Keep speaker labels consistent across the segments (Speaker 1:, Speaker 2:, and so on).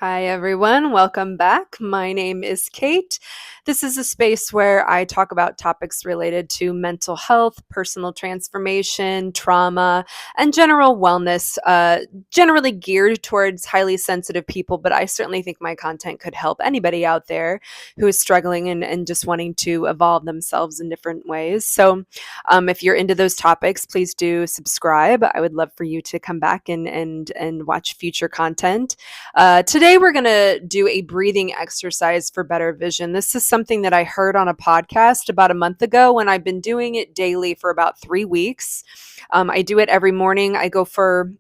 Speaker 1: Hi, everyone. Welcome back. My name is Kate. This is a space where I talk about topics related to mental health, personal transformation, trauma, and general wellness, generally geared towards highly sensitive people. But I certainly think my content could help anybody out there who is struggling and just wanting to evolve themselves in different ways. So if you're into those topics, please do subscribe. I would love for you to come back and watch future content. Today, we're going to do a breathing exercise for better vision. This is something that I heard on a podcast about a month ago, and I've been doing it daily for about 3 weeks. I do it every morning. I go for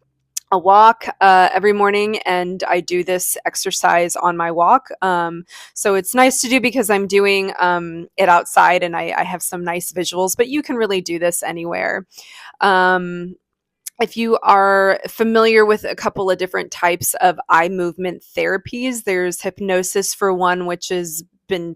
Speaker 1: a walk every morning, and I do this exercise on my walk. So it's nice to do because I'm doing it outside and I have some nice visuals, but you can really do this anywhere. If you are familiar with a couple of different types of eye movement therapies, there's hypnosis for one, which has been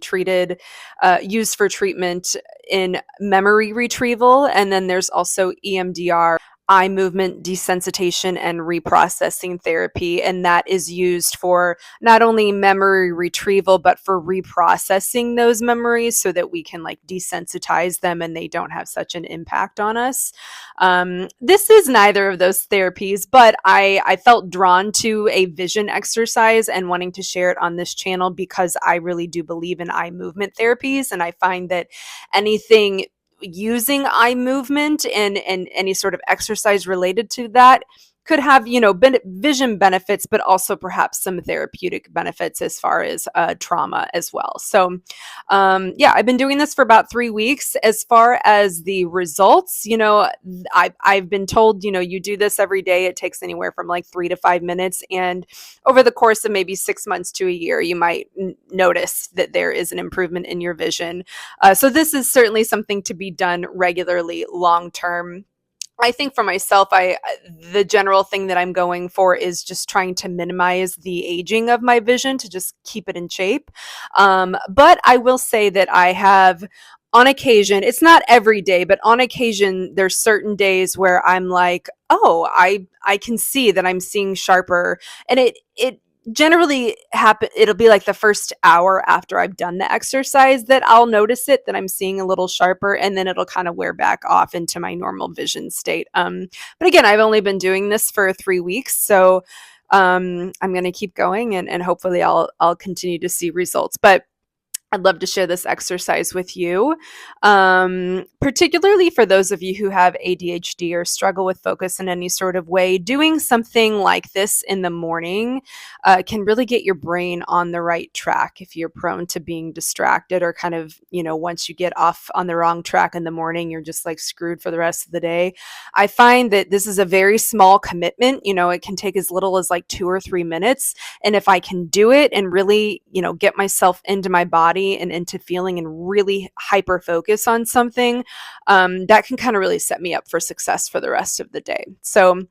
Speaker 1: used for treatment in memory retrieval. And then there's also EMDR, eye movement desensitization and reprocessing therapy. And that is used for not only memory retrieval, but for reprocessing those memories so that we can desensitize them and they don't have such an impact on us. This is neither of those therapies, but I felt drawn to a vision exercise and wanting to share it on this channel because I really do believe in eye movement therapies. And I find that anything using eye movement and any sort of exercise related to that could have, vision benefits, but also perhaps some therapeutic benefits as far as trauma as well. So, I've been doing this for about 3 weeks. As far as the results, I've been told, you do this every day. It takes anywhere from 3 to 5 minutes. And over the course of maybe 6 months to a year, you might notice that there is an improvement in your vision. So this is certainly something to be done regularly, long term. I think for myself, the general thing that I'm going for is just trying to minimize the aging of my vision to just keep it in shape. But I will say that I have, on occasion, it's not every day, but on occasion, there's certain days where I'm like, oh, I can see that I'm seeing sharper, and it generally it'll be like the first hour after I've done the exercise that I'll notice it, that I'm seeing a little sharper, and then it'll kind of wear back off into my normal vision state. But again, I've only been doing this for 3 weeks, so I'm going to keep going, and hopefully I'll continue to see results. But I'd love to share this exercise with you, particularly for those of you who have ADHD or struggle with focus in any sort of way. Doing something like this in the morning can really get your brain on the right track if you're prone to being distracted or kind of, once you get off on the wrong track in the morning, you're just screwed for the rest of the day. I find that this is a very small commitment. It can take as little as 2 or 3 minutes. And if I can do it and really, get myself into my body and into feeling and really hyper focus on something, that can kind of really set me up for success for the rest of the day. So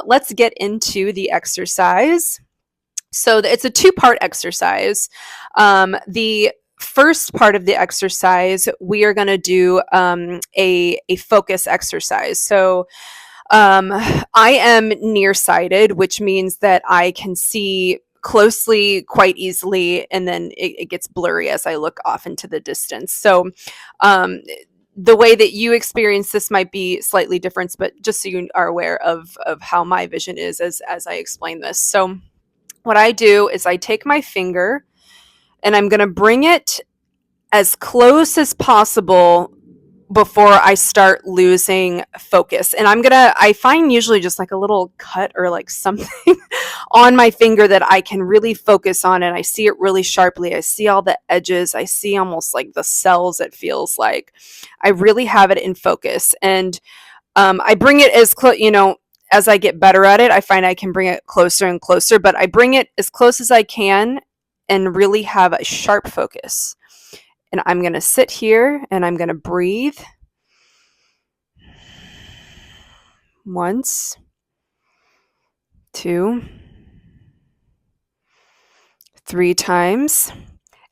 Speaker 1: let's get into the exercise. So it's a 2-part exercise. The first part of the exercise, we are going to do a focus exercise. So I am nearsighted, which means that I can see closely quite easily, and then it gets blurry as I look off into the distance. So the way that you experience this might be slightly different, but just so you are aware of how my vision is as I explain this. So what I do is I take my finger and I'm going to bring it as close as possible before I start losing focus. And I find usually just a little cut or something on my finger that I can really focus on, and I see it really sharply. I see all the edges. I see almost the cells, it feels like. I really have it in focus. And I bring it as close, as I get better at it, I find I can bring it closer and closer, but I bring it as close as I can and really have a sharp focus. And I'm going to sit here and I'm going to breathe. Once, 2, 3 times.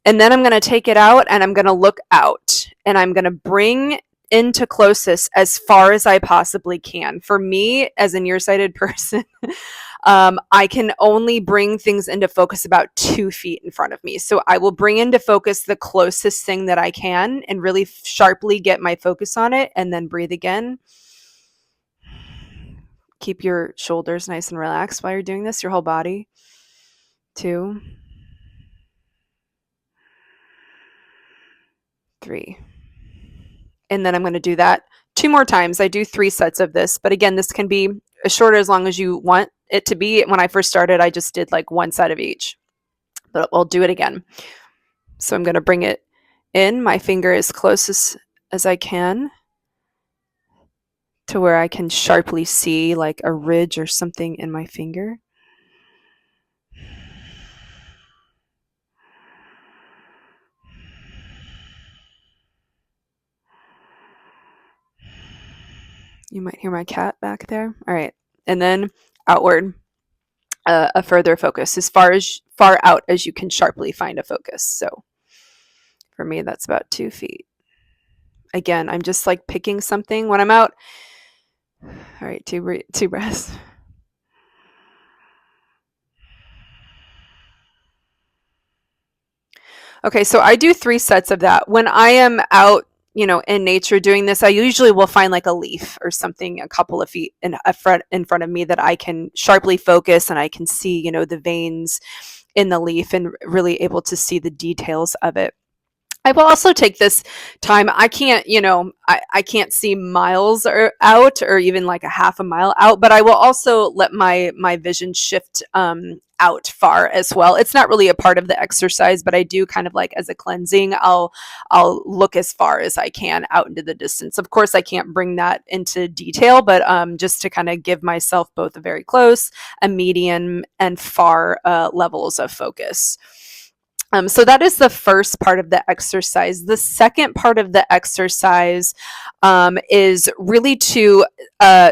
Speaker 1: And then I'm going to take it out and I'm going to look out. And I'm going to bring into closest as far as I possibly can. For me, as a nearsighted person, I can only bring things into focus about 2 feet in front of me. So I will bring into focus the closest thing that I can and really sharply get my focus on it, and then breathe again. Keep your shoulders nice and relaxed while you're doing this, your whole body. 2, 3. And then I'm going to do that 2 more times. I do 3 sets of this, but again, this can be as short as long as you want it to be. When I first started, I just did like 1 set of each, but we'll do it again. So I'm going to bring it in, my finger as close as I can to where I can sharply see like a ridge or something in my finger. You might hear my cat back there. All right. And then outward, a further focus as far out as you can sharply find a focus. So for me, that's about 2 feet. Again, I'm just like picking something when I'm out. All right, two breaths. Okay, so I do 3 sets of that. When I am out, in nature doing this, I usually will find like a leaf or something a couple of feet in front of me that I can sharply focus, and I can see, the veins in the leaf and really able to see the details of it. I will also take this time. I can't, I can't see miles or out, or even like a half a mile out, but I will also let my vision shift out far as well. It's not really a part of the exercise, but I do kind of like as a cleansing, I'll look as far as I can out into the distance. Of course, I can't bring that into detail, but just to kind of give myself both a very close, a medium, and far levels of focus. So that is the first part of the exercise. The second part of the exercise is really to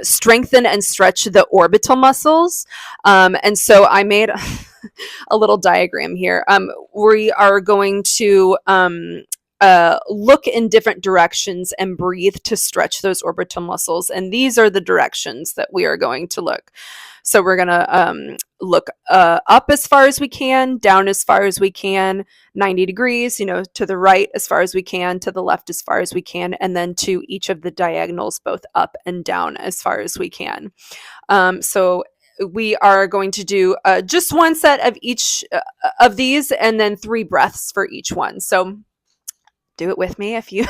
Speaker 1: strengthen and stretch the orbital muscles. And so I made a little diagram here. We are going to look in different directions and breathe to stretch those orbital muscles. And these are the directions that we are going to look. So we're going to look up as far as we can, down as far as we can, 90 degrees, to the right as far as we can, to the left as far as we can, and then to each of the diagonals, both up and down as far as we can. So we are going to do just 1 set of each of these, and then 3 breaths for each one. So do it with me if you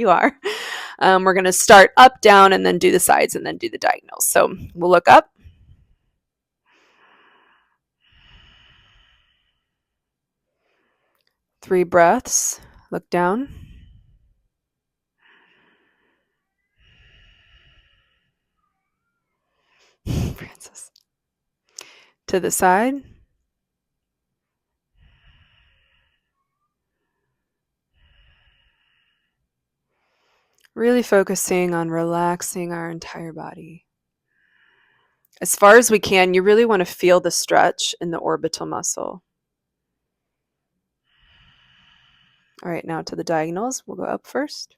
Speaker 1: are. We're going to start up, down, and then do the sides, and then do the diagonals. So we'll look up. 3 breaths. Look down. Francis. To the side. Really focusing on relaxing our entire body. As far as we can, you really want to feel the stretch in the orbital muscle. All right, now to the diagonals. We'll go up first.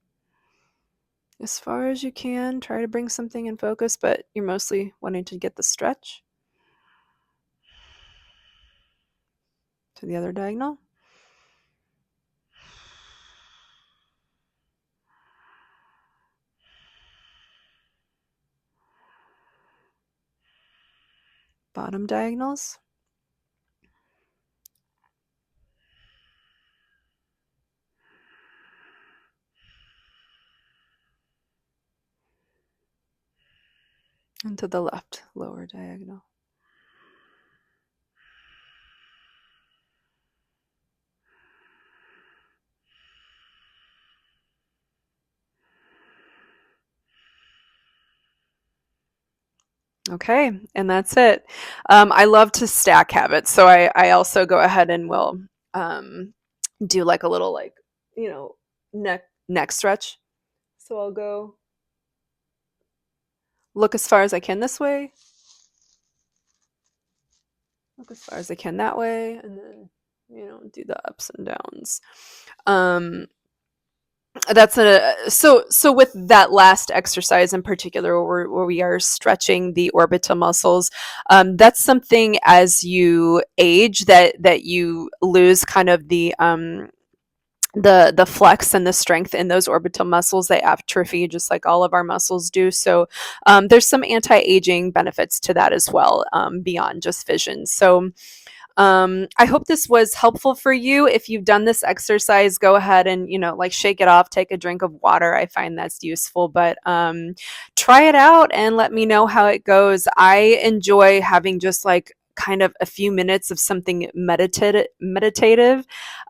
Speaker 1: As far as you can, try to bring something in focus, but you're mostly wanting to get the stretch. To the other diagonal. Bottom diagonals. And to the left, lower diagonal. Okay, and that's it. I love to stack habits, so I also go ahead and will do like a little neck stretch. So I'll go look as far as I can this way, look as far as I can that way, and then do the ups and downs. That's a so with that last exercise in particular, where we are stretching the orbital muscles, that's something as you age that you lose kind of the flex and the strength in those orbital muscles. They atrophy just like all of our muscles do. So there's some anti-aging benefits to that as well, beyond just vision. So I hope this was helpful for you. If you've done this exercise, go ahead and, like shake it off, take a drink of water. I find that's useful, but try it out and let me know how it goes. I enjoy having just like kind of a few minutes of something meditative,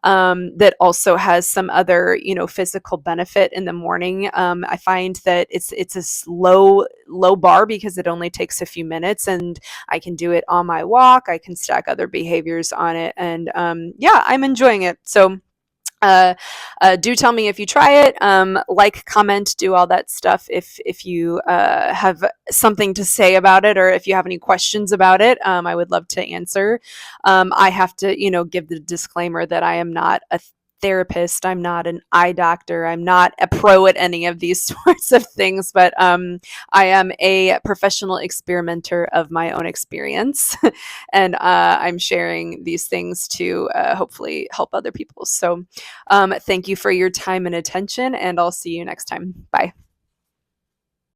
Speaker 1: that also has some other, physical benefit in the morning. I find that it's a low bar because it only takes a few minutes, and I can do it on my walk. I can stack other behaviors on it, and yeah, I'm enjoying it. So uh, do tell me if you try it. Like, comment, do all that stuff. If you have something to say about it, or if you have any questions about it, I would love to answer. I have to, give the disclaimer that I am not a therapist. I'm not an eye doctor. I'm not a pro at any of these sorts of things, but I am a professional experimenter of my own experience, and I'm sharing these things to hopefully help other people. So thank you for your time and attention, and I'll see you next time. Bye.